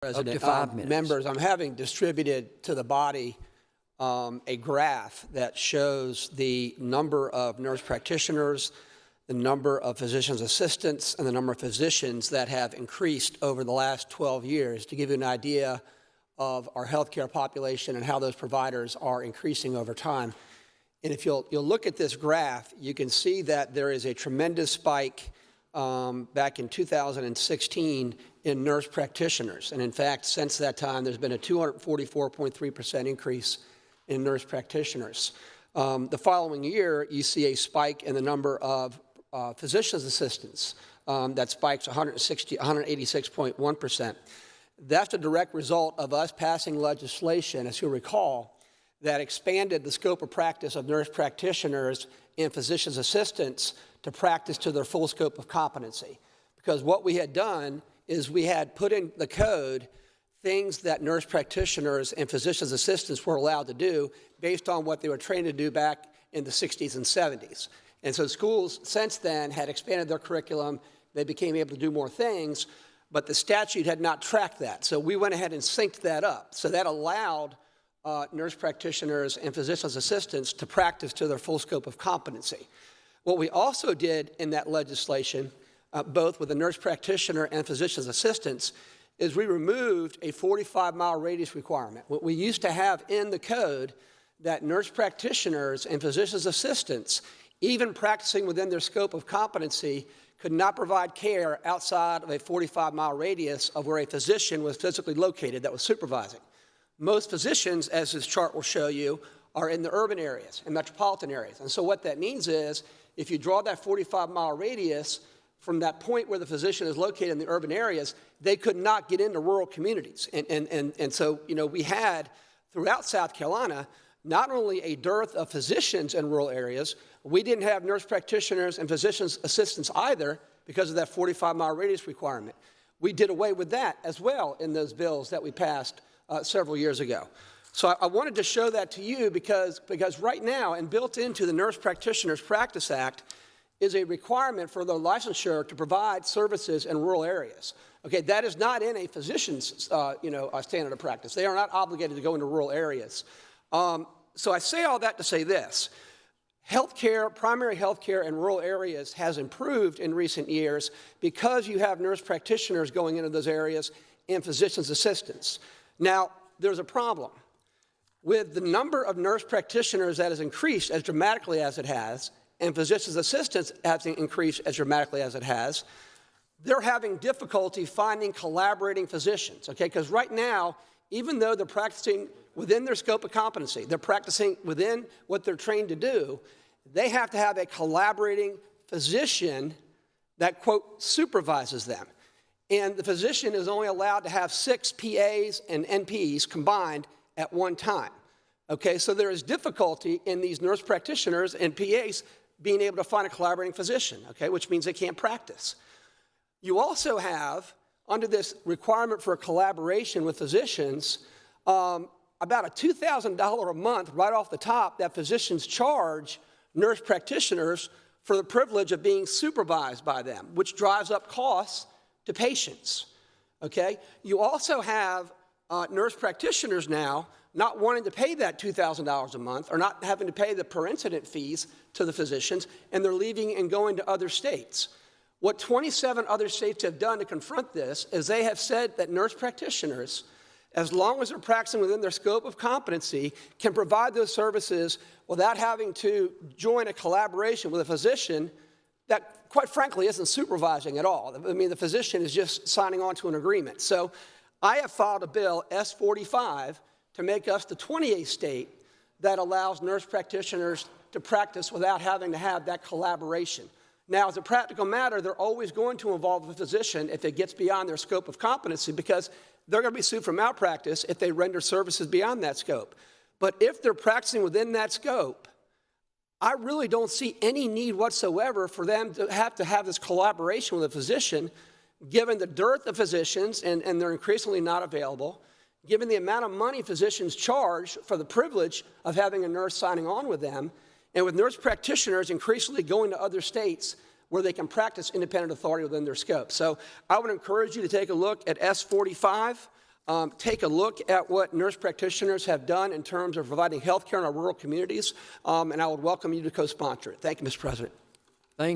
President, up to 5 minutes. Members, I'm having distributed to the body a graph that shows the number of nurse practitioners, the number of physician's assistants, and the number of physicians that have increased over the last 12 years to give you an idea of our healthcare population and how those providers are increasing over time. And if you'll look at this graph, you can see that there is a tremendous spike back in 2016 in nurse practitioners. And in fact, since that time, there's been a 244.3% increase in nurse practitioners. The following year, you see a spike in the number of physician's assistants. That spikes 186.1%. That's a direct result of us passing legislation, as you'll recall, that expanded the scope of practice of nurse practitioners and physician's assistants to practice to their full scope of competency. Because what we had done is we had put in the code things that nurse practitioners and physician's assistants were allowed to do based on what they were trained to do back in the 60s and 70s. And so schools since then had expanded their curriculum. They became able to do more things, but the statute had not tracked that. So we went ahead and synced that up. So that allowed nurse practitioners and physician's assistants to practice to their full scope of competency. What we also did in that legislation, both with the nurse practitioner and physician's assistants, is we removed a 45-mile radius requirement. What we used to have in the code that nurse practitioners and physician's assistants, even practicing within their scope of competency, could not provide care outside of a 45-mile radius of where a physician was physically located that was supervising. Most physicians, as this chart will show you, are in the urban areas and metropolitan areas. And so what that means is if you draw that 45-mile radius from that point where the physician is located in the urban areas, they could not get into rural communities. And so, we had throughout South Carolina not only a dearth of physicians in rural areas, we didn't have nurse practitioners and physician's assistants either because of that 45-mile radius requirement. We did away with that as well in those bills that we passed several years ago. So I wanted to show that to you because right now, and built into the Nurse Practitioners Practice Act, is a requirement for the licensure to provide services in rural areas. Okay, that is not in a physician's standard of practice. They are not obligated to go into rural areas. So I say all that to say this. Healthcare, primary healthcare in rural areas has improved in recent years because you have nurse practitioners going into those areas and physician's assistants. Now, there's a problem. With the number of nurse practitioners that has increased as dramatically as it has, and physician's assistants having increased as dramatically as it has, they're having difficulty finding collaborating physicians, okay? Because right now, even though they're practicing within their scope of competency, they're practicing within what they're trained to do, they have to have a collaborating physician that, quote, supervises them. And the physician is only allowed to have 6 PAs and NPs combined at one time. Okay, so there is difficulty in these nurse practitioners and PAs being able to find a collaborating physician, okay, which means they can't practice. You also have, under this requirement for a collaboration with physicians, about a $2,000 a month right off the top that physicians charge nurse practitioners for the privilege of being supervised by them, which drives up costs to patients, okay? You also have nurse practitioners now not wanting to pay that $2,000 a month or not having to pay the per incident fees to the physicians, and they're leaving and going to other states. What 27 other states have done to confront this is they have said that nurse practitioners, as long as they're practicing within their scope of competency, can provide those services without having to join a collaboration with a physician that, quite frankly, isn't supervising at all. I mean, the physician is just signing on to an agreement. So I have filed a bill, S45, to make us the 28th state that allows nurse practitioners to practice without having to have that collaboration. Now, as a practical matter, they're always going to involve a physician if it gets beyond their scope of competency because they're going to be sued for malpractice if they render services beyond that scope. But if they're practicing within that scope, I really don't see any need whatsoever for them to have this collaboration with a physician, given the dearth of physicians, and they're increasingly not available, given the amount of money physicians charge for the privilege of having a nurse signing on with them, and with nurse practitioners increasingly going to other states where they can practice independent authority within their scope. So I would encourage you to take a look at S45. take a look at what nurse practitioners have done in terms of providing health care in our rural communities, and I would welcome you to co-sponsor it. Thank you, Mr. President.